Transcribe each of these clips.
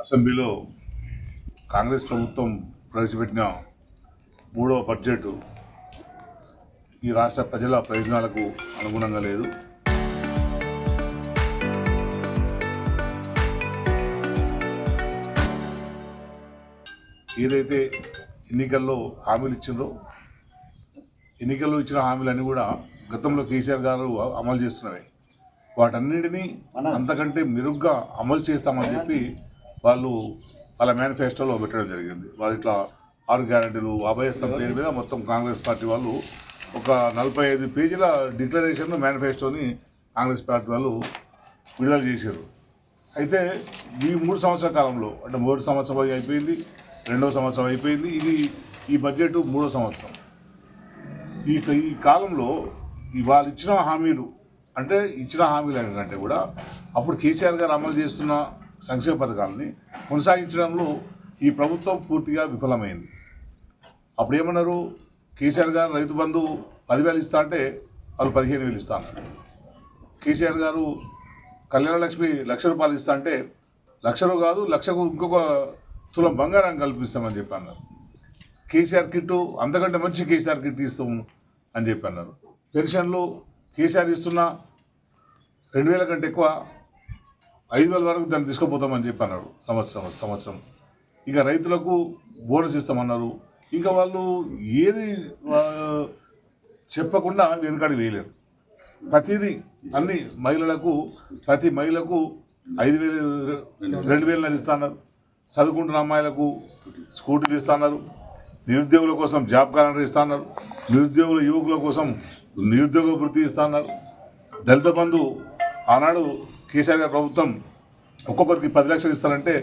అసెంబ్లీలో కాంగ్రెస్ ప్రభుత్వం ప్రవేశపెట్టిన మూడవ బడ్జెట్ ఈ రాష్ట్ర ప్రజల ప్రయోజనాలకు అనుగుణంగా లేదు. ఏదైతే ఎన్నికల్లో హామీలు ఇచ్చిందో ఎన్నికల్లో ఇచ్చిన హామీలన్నీ కూడా గతంలో కేసీఆర్ గారు అమలు చేస్తున్నవే. వాటన్నిటినీ అంతకంటే మెరుగ్గా అమలు చేస్తామని చెప్పి వాళ్ళు వాళ్ళ మేనిఫెస్టోలో పెట్టడం జరిగింది. వాళ్ళు ఇట్లా 6 గ్యారెంటీలు అభయస్థం పేరు మీద మొత్తం కాంగ్రెస్ పార్టీ వాళ్ళు ఒక 45 పేజీల డిక్లరేషన్ మేనిఫెస్టోని కాంగ్రెస్ పార్టీ వాళ్ళు విడుదల చేశారు. అయితే ఈ 3 సంవత్సరాల కాలంలో అంటే 3 సంవత్సరం అయిపోయింది, 2వ సంవత్సరం అయిపోయింది, ఈ బడ్జెట్ 3వ సంవత్సరం. ఈ కాలంలో వాళ్ళు ఇచ్చిన హామీలు అంటే ఇచ్చిన హామీల కంటే కూడా అప్పుడు కేసీఆర్ గారు అమలు చేస్తున్న సంక్షేమ పథకాలని కొనసాగించడంలో ఈ ప్రభుత్వం పూర్తిగా విఫలమైంది. అప్పుడు ఏమన్నారు, కేసీఆర్ గారు రైతు బంధు 10,000 ఇస్తా అంటే వాళ్ళు 15,000 ఇస్తా అన్నారు. కేసీఆర్ గారు కళ్యాణ లక్ష్మి ₹1,00,000 ఇస్తా అంటే 1,00,000 కాదు, 1,00,000కు ఇంకొక తులం బంగారం కల్పిస్తామని చెప్పి అన్నారు. కేసీఆర్ కిట్టు అంతకంటే మంచి కేసీఆర్ కిట్ ఇస్తాము అని చెప్పి అన్నారు. పెన్షన్లు కేసీఆర్ ఇస్తున్న 2,000 కంటే ఎక్కువ 5,000 వరకు దాన్ని తీసుకుపోతామని చెప్పి అన్నాడు సంవత్సరం. ఇక రైతులకు బోనస్ ఇస్తామన్నారు. ఇంకా వాళ్ళు ఏది చెప్పకుండా వెనుకాడికి వేయలేరు. ప్రతిదీ అన్ని ప్రతి మహిళకు 5,000 2,000 ఇస్తున్నారు. చదువుకుంటున్న అమ్మాయిలకు స్కూటీలు ఇస్తున్నారు. నిరుద్యోగుల కోసం జాబ్ క్యాలెండర్ ఇస్తున్నారు. నిరుద్యోగుల యువకుల కోసం నిరుద్యోగ వృత్తి ఇస్తున్నారు. దళిత బంధు ఆనాడు కేసీఆర్ గారి ప్రభుత్వం ఒక్కొక్కరికి 10 లక్షలు ఇస్తారంటే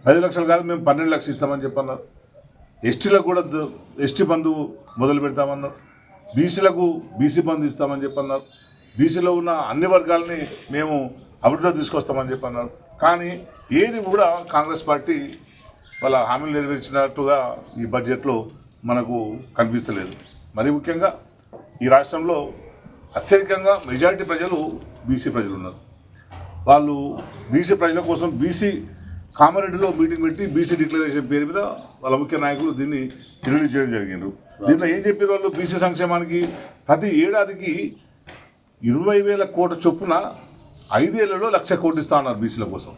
10 లక్షలు కాదు, మేము 12 లక్షలు ఇస్తామని చెప్పన్నారు. ఎస్టీలకు కూడా ఎస్టీ బంధు మొదలు పెడతామన్నారు. బీసీలకు బీసీ బంధు ఇస్తామని చెప్పన్నారు. బీసీలో ఉన్న అన్ని వర్గాలని మేము అభివృద్ధి తీసుకొస్తామని చెప్పన్నారు. కానీ ఏది కూడా కాంగ్రెస్ పార్టీ వాళ్ళ హామీలు నెరవేర్చినట్టుగా ఈ బడ్జెట్లో మనకు కనిపించలేదు. మరీ ముఖ్యంగా ఈ రాష్ట్రంలో అత్యధికంగా మెజారిటీ ప్రజలు బీసీ ప్రజలు ఉన్నారు. వాళ్ళు బీసీ ప్రజల కోసం బీసీ కామారెడ్డిలో మీటింగ్ పెట్టి బీసీ డిక్లరేషన్ పేరు మీద వాళ్ళ ముఖ్య నాయకులు దీన్ని రిలీజ్ చేయడం జరిగింది. దీంట్లో ఏం చెప్పారు వాళ్ళు, బీసీ సంక్షేమానికి ప్రతి ఏడాదికి 20,000 కోట్ల చొప్పున 5 ఏళ్లలో 1,00,000 కోట్లు ఇస్తా ఉన్నారు బీసీల కోసం,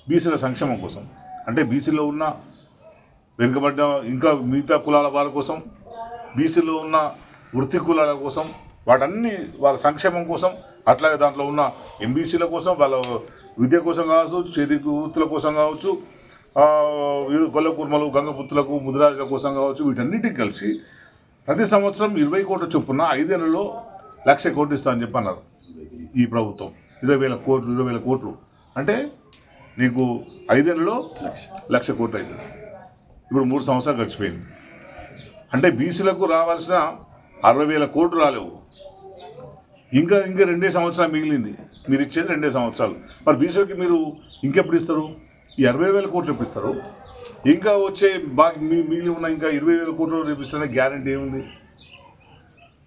బీసీల సంక్షేమం కోసం. అంటే బీసీలో ఉన్న వెనుకబడ్డ ఇంకా మిగతా కులాల వాళ్ళ కోసం, బీసీలో ఉన్న వృత్తి కులాల కోసం, వాటన్ని వాళ్ళ సంక్షేమం కోసం, అట్లాగే దాంట్లో ఉన్న ఎంబీసీల కోసం, వాళ్ళ విద్య కోసం కావచ్చు, చేతి వృత్తుల కోసం కావచ్చు, గొల్ల కుర్మలు గంగపుత్రులకు ముదిరాజుల కోసం కావచ్చు, వీటన్నిటికి కలిసి ప్రతి సంవత్సరం 20 కోట్ల చొప్పున 5 ఏళ్లలో 1,00,000 కోట్లు ఇస్తా అని చెప్పి అన్నారు ఈ ప్రభుత్వం. 20,000 కోట్లు అంటే నీకు 5 ఏళ్లలో 1,00,000 కోట్లు అవుతుంది. ఇప్పుడు 3 సంవత్సరాలు గడిచిపోయింది. అంటే బీసీలకు రావాల్సిన 60,000 కోట్లు రాలేవు. ఇంకా 2 సంవత్సరాలు మిగిలింది. మీరు ఇచ్చేది 2 సంవత్సరాలు. మరి బీసీలకి మీరు ఇంకెప్పుడు ఇస్తారు? ఈ 60,000 కోట్లు ఎప్పుడు ఇస్తారు? ఇంకా వచ్చే మిగిలి ఉన్న ఇంకా 20,000 కోట్లు రేపిస్తానే గ్యారెంటీ ఏముంది?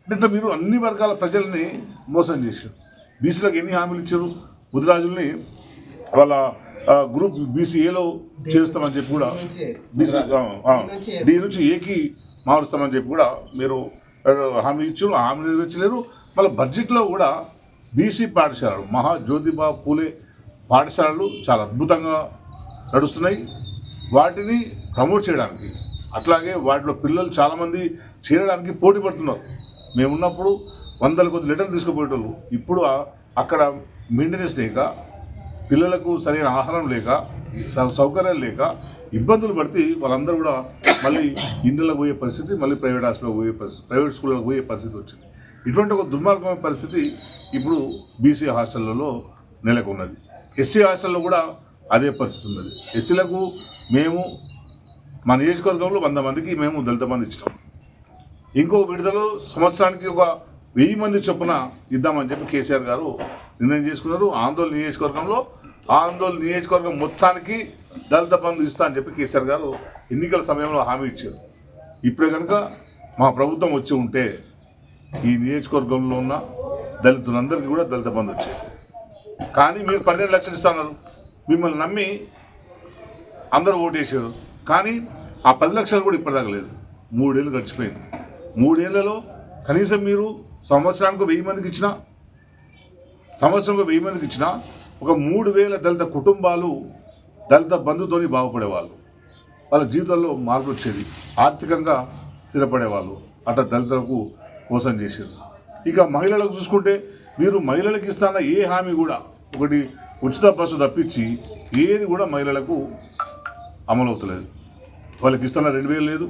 అంటే మీరు అన్ని వర్గాల ప్రజల్ని మోసం చేశారు. బీసీలకు ఎన్ని హామీలు ఇచ్చారు? ముదిరాజుల్ని వాళ్ళ గ్రూప్ బీసీఏలో చేరుస్తామని చెప్పి కూడా, డి నుంచి ఏకి మారుస్తామని చెప్పి కూడా మీరు హామీ ఇచ్చారు. హామీ నెరవేర్చలేరు. మళ్ళీ బడ్జెట్లో కూడా బీసీ పాఠశాలలు, జ్యోతిబా పూలే పాఠశాలలు చాలా అద్భుతంగా నడుస్తున్నాయి. వాటిని ప్రమోట్ చేయడానికి, అట్లాగే వాటిలో పిల్లలు చాలామంది చేరడానికి పోటీ పడుతున్నారు. మేమున్నప్పుడు 100 కొద్ది లెటర్లు తీసుకుపోయేటోళ్ళు. ఇప్పుడు అక్కడ మెయింటెనెన్స్ లేక, పిల్లలకు సరైన ఆహారం లేక, సౌకర్యాలు లేక ఇబ్బందులు పడితే వాళ్ళందరూ కూడా మళ్ళీ ఇండ్లకు పోయే పరిస్థితి, మళ్ళీ ప్రైవేట్ హాస్పిటల్కి పోయే పరిస్థితి, ప్రైవేట్ స్కూళ్ళకి పోయే పరిస్థితి వచ్చింది. ఇటువంటి ఒక దుర్మార్గమైన పరిస్థితి ఇప్పుడు బీసీ హాస్టళ్లలో నెలకొన్నది. ఎస్సీ హాస్టల్లో కూడా అదే పరిస్థితి ఉన్నది. ఎస్సీలకు మేము మా నియోజకవర్గంలో 100 మందికి మేము దళిత బంధు ఇచ్చినాం. ఇంకో విడుదల సంవత్సరానికి ఒక 1000 మంది చొప్పున ఇద్దామని చెప్పి కేసీఆర్ గారు నిర్ణయం చేసుకున్నారు. ఆందోళన నియోజకవర్గం మొత్తానికి దళిత బంధు ఇస్తా అని చెప్పి కేసీఆర్ గారు ఎన్నికల సమయంలో హామీ ఇచ్చారు. ఇప్పుడే కనుక మా ప్రభుత్వం వచ్చి ఉంటే ఈ నియోజకవర్గంలో ఉన్న దళితులందరికీ కూడా దళిత బంధు వచ్చేది. కానీ మీరు 12 లక్షలు ఇస్తున్నారు. మిమ్మల్ని నమ్మి అందరూ ఓటేసారు. కానీ ఆ 10 లక్షలు కూడా ఇప్పటిదాకా లేదు. 3 ఏళ్ళు గడిచిపోయింది. 3 ఏళ్లలో కనీసం మీరు సంవత్సరానికి 1000 మందికి ఇచ్చినా, ఒక 3000 దళిత కుటుంబాలు దళిత బంధుతోని బాగుపడేవాళ్ళు. వాళ్ళ జీవితంలో మార్పు వచ్చేది, ఆర్థికంగా స్థిరపడేవాళ్ళు. అట్లా దళితులకు మోసం చేశారు. ఇక మహిళలకు చూసుకుంటే మీరు మహిళలకు ఇస్తున్న ఏ హామీ కూడా, ఒకటి ఉచిత బస్సు తప్పించి ఏది కూడా మహిళలకు అమలవుతలేదు. వాళ్ళకి ఇస్తున్న 2000 లేదు,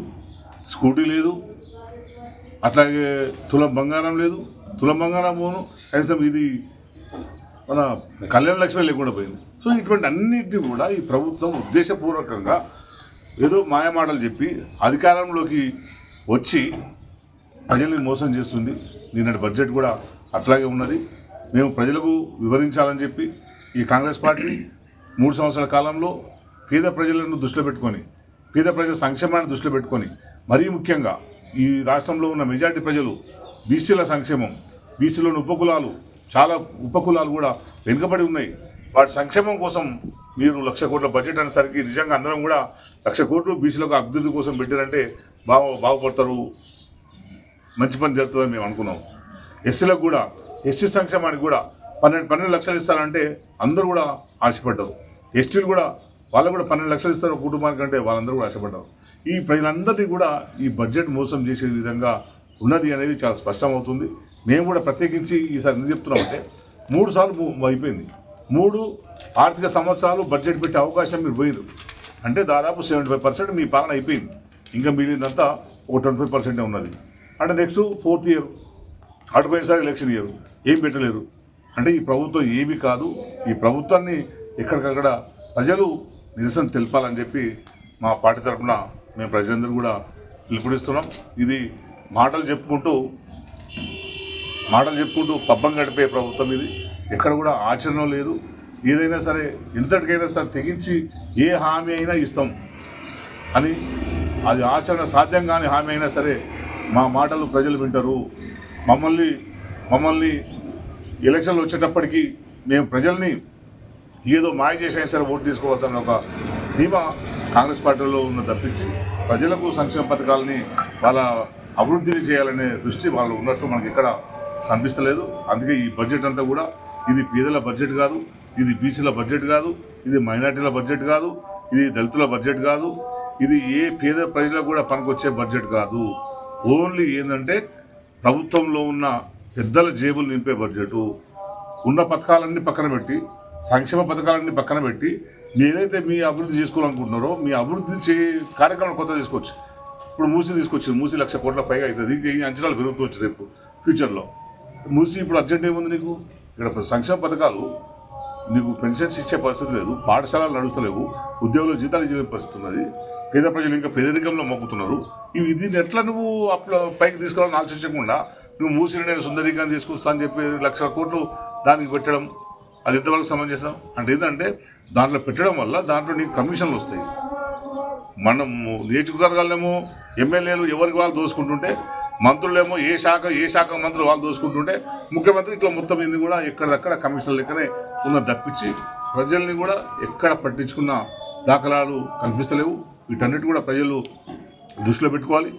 స్కూటీ లేదు, అట్లాగే తులం బంగారం లేదు. తులం బంగారం పోను కనీసం ఇది మన కళ్యాణ లక్ష్మి లేకుండా పోయింది. సో ఇటువంటి అన్నిటినీ కూడా ఈ ప్రభుత్వం ఉద్దేశపూర్వకంగా ఏదో మాయమాటలు చెప్పి అధికారంలోకి వచ్చి ప్రజల్ని మోసం చేస్తుంది. నిన్నటి బడ్జెట్ కూడా అట్లాగే ఉన్నది. మేము ప్రజలకు వివరించాలని చెప్పి ఈ కాంగ్రెస్ పార్టీ 3 సంవత్సరాల కాలంలో పేద ప్రజలను దృష్టిలో పెట్టుకొని, పేద ప్రజల సంక్షేమాన్ని దృష్టిలో పెట్టుకొని, మరీ ముఖ్యంగా ఈ రాష్ట్రంలో ఉన్న మెజారిటీ ప్రజలు బీసీల సంక్షేమం, బీసీలోని ఉపకులాలు, చాలా ఉపకులాలు కూడా వెనుకబడి ఉన్నాయి. వాటి సంక్షేమం కోసం మీరు 1,00,000 కోట్ల బడ్జెట్ అనేసరికి నిజంగా అందరం కూడా 1,00,000 కోట్లు బీసీలకు అభివృద్ధి కోసం పెట్టారంటే బాగుపడతారు, మంచి పని జరుగుతుందని మేము అనుకున్నాం. ఎస్సీలకు కూడా, ఎస్సీ సంక్షేమానికి కూడా 12 లక్షలు ఇస్తారంటే అందరూ కూడా ఆశపడ్డారు. ఎస్టీలు కూడా వాళ్ళకు కూడా 12 లక్షలు ఇస్తారు కుటుంబానికి అంటే వాళ్ళందరూ కూడా ఆశపడ్డారు. ఈ ప్రజలందరినీ కూడా ఈ బడ్జెట్ మోసం చేసే విధంగా ఉన్నది అనేది చాలా స్పష్టమవుతుంది. మేము కూడా ప్రత్యేకించి ఈసారి ఎందుకు చెప్తున్నామంటే 3 సార్లు అయిపోయింది. 3 ఆర్థిక సంవత్సరాలు బడ్జెట్ పెట్టే అవకాశం మీరు పోయినారు అంటే దాదాపు 75% మీ పాలన అయిపోయింది. ఇంకా మిగిలినంతా ఒక 25% ఉన్నది. అంటే నెక్స్ట్ 4th ఇయర్, అటుపోయినసారి ఎలక్షన్ ఇయర్ ఏం పెట్టలేరు. అంటే ఈ ప్రభుత్వం ఏమీ కాదు. ఈ ప్రభుత్వాన్ని ఎక్కడికక్కడ ప్రజలు నిరసన తెలపాలని చెప్పి మా పార్టీ తరఫున మేము ప్రజలందరూ కూడా పిలుపునిస్తున్నాం. ఇది మాటలు చెప్పుకుంటూ పబ్బం గడిపే ప్రభుత్వం ఇది. ఎక్కడ కూడా ఆచరణ లేదు. ఏదైనా సరే ఎంతటికైనా సరే తెగించి ఏ హామీ అయినా ఇస్తాం అని, అది ఆచరణ సాధ్యం కాని హామీ అయినా సరే మా మాటలు ప్రజలు వింటారు. మమ్మల్ని ఎలక్షన్లు వచ్చేటప్పటికి మేము ప్రజల్ని ఏదో మాయ చేసైనా సరే ఓటు తీసుకోవద్దని ఒక ధీమా కాంగ్రెస్ పార్టీలో ఉన్న తప్పించి ప్రజలకు సంక్షేమ పథకాలని వాళ్ళ అభివృద్ధిని చేయాలనే దృష్టి వాళ్ళు ఉన్నట్టు మనకి ఎక్కడ కనిపిస్తలేదు. అందుకే ఈ బడ్జెట్ అంతా కూడా ఇది పేదల బడ్జెట్ కాదు, ఇది బీసీల బడ్జెట్ కాదు, ఇది మైనార్టీల బడ్జెట్ కాదు, ఇది దళితుల బడ్జెట్ కాదు, ఇది ఏ పేద ప్రజలకు కూడా పనికొచ్చే బడ్జెట్ కాదు. ఓన్లీ ఏంటంటే ప్రభుత్వంలో ఉన్న పెద్దల జేబులు నింపే బడ్జెటు. ఉన్న పథకాలన్నీ పక్కన పెట్టి, సంక్షేమ పథకాలన్నీ పక్కన పెట్టి ఏదైతే మీ అభివృద్ధి చేసుకోవాలనుకుంటున్నారో మీ అభివృద్ధి కార్యక్రమం కొత్త తీసుకోవచ్చు. ఇప్పుడు మూసీ తీసుకొచ్చింది. మూసీ 1,00,000 కోట్ల పైగా అవుతుంది. ఈ అంచనాలు పెరుగుతూ రేపు ఫ్యూచర్లో. మూసీ ఇప్పుడు అర్జెంట్ ఏముంది నీకు? ఇక్కడ సంక్షేమ పథకాలు, నీకు పెన్షన్స్ ఇచ్చే పరిస్థితి లేదు, పాఠశాలలు నడుస్తలేవు, ఉద్యోగులు జీతాలు ఇచ్చే పరిస్థితి ఉన్నది, పేద ప్రజలు ఇంకా పేదరికంలో మొక్కుతున్నారు. దీన్ని ఎట్లా నువ్వు పైకి తీసుకోవాలని ఆలోచించకుండా నువ్వు మూసిని నేను సుందరీకరణ తీసుకొస్తా అని చెప్పి 1,00,000 కోట్లు దానికి పెట్టడం, అది ఎంతవరకు సమంజసం? అంటే ఏంటంటే దాంట్లో పెట్టడం వల్ల దాంట్లో నీకు కమిషన్లు వస్తాయి. మనం నియోజకవర్గాలేమో ఎమ్మెల్యేలు ఎవరికి వాళ్ళు దోసుకుంటుంటే, మంత్రులేమో ఏ శాఖ మంత్రులు వాళ్ళు దోసుకుంటుంటే, ముఖ్యమంత్రి ఇట్లా మొత్తం ఇది కూడా ఎక్కడదక్కడ కమిషన్లు లెక్కనే ఉన్న తప్పించి ప్రజల్ని కూడా ఎక్కడ పట్టించుకున్న దాఖలాలు కనిపిస్తలేవు. వీటన్నిటి కూడా ప్రజలు దృష్టిలో పెట్టుకోవాలి.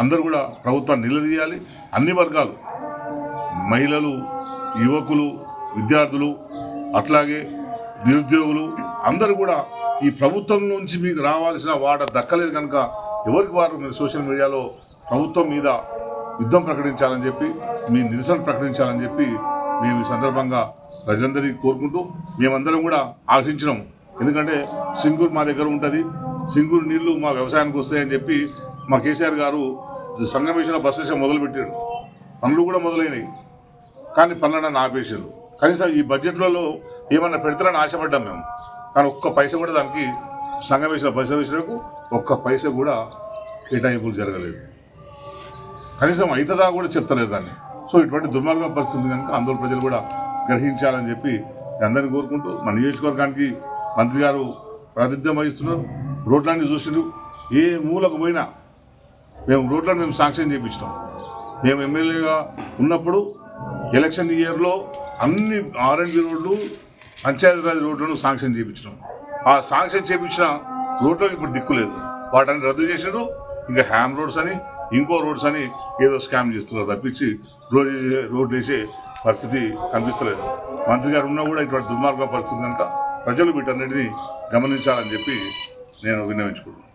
అందరూ కూడా ప్రభుత్వాన్ని నిలదీయాలి. అన్ని వర్గాలు, మహిళలు, యువకులు, విద్యార్థులు, అట్లాగే నిరుద్యోగులు అందరూ కూడా ఈ ప్రభుత్వం నుంచి మీకు రావాల్సిన వాటా దక్కలేదు కనుక ఎవరికి వారు మీరు సోషల్ మీడియాలో ప్రభుత్వం మీద యుద్ధం ప్రకటించాలని చెప్పి, మీ నిరసన ప్రకటించాలని చెప్పి మేము ఈ సందర్భంగా ప్రజలందరికీ కోరుకుంటూ మేమందరం కూడా ఆశించినాం. ఎందుకంటే సింగూరు మా దగ్గర ఉంటుంది, సింగూరు నీళ్లు మా వ్యవసాయానికి వస్తాయని చెప్పి మా కేసీఆర్ గారు సంగమేశ్వర బస్ స్టేషన్ మొదలుపెట్టాడు. పనులు కూడా మొదలైనవి, కానీ పనులను ఆపేశారు. కనీసం ఈ బడ్జెట్లలో ఏమన్నా పెడతారని ఆశపడ్డాం మేము, కానీ ఒక్క పైసా కూడా దానికి సంగమేశ్వర బస్ స్టేషన్కు ఒక్క పైసా కూడా కేటాయింపులు జరగలేదు. కనీసం అవుతుందా కూడా చెప్తలేదు దాన్ని. సో ఇటువంటి దుర్మార్గం పరిస్థితి కనుక అందరూ ప్రజలు కూడా గ్రహించాలని చెప్పి అందరినీ కోరుకుంటూ, మన నియోజకవర్గానికి మంత్రి గారు ప్రాతినిధ్యం వహిస్తున్నారు. రోడ్లన్నీ చూసినారు. ఏ మూలకు పోయినా మేము శాంక్షన్ చేయించినాం. మేము ఎమ్మెల్యేగా ఉన్నప్పుడు ఎలక్షన్ ఇయర్లో అన్ని R&B రోడ్లు, పంచాయతీరాజ్ రోడ్లను శాంక్షన్ చేయించినాం. ఆ శాంక్షన్ చేయించిన రోడ్లకు ఇప్పుడు దిక్కు లేదు. వాటిని రద్దు చేసారు. ఇంకా హ్యామ్ రోడ్స్ అని ఇంకో రోడ్స్ అని ఏదో స్కామ్ చేస్తున్నారు తప్పించి రోడ్ వేసే పరిస్థితి కనిపిస్తలేదు. మంత్రి గారు ఉన్నా కూడా ఇటువంటి దుర్మార్గ పరిస్థితి కనుక ప్రజలు వీటన్నిటిని గమనించాలని చెప్పి నేను విన్నవించుకుంటున్నాను.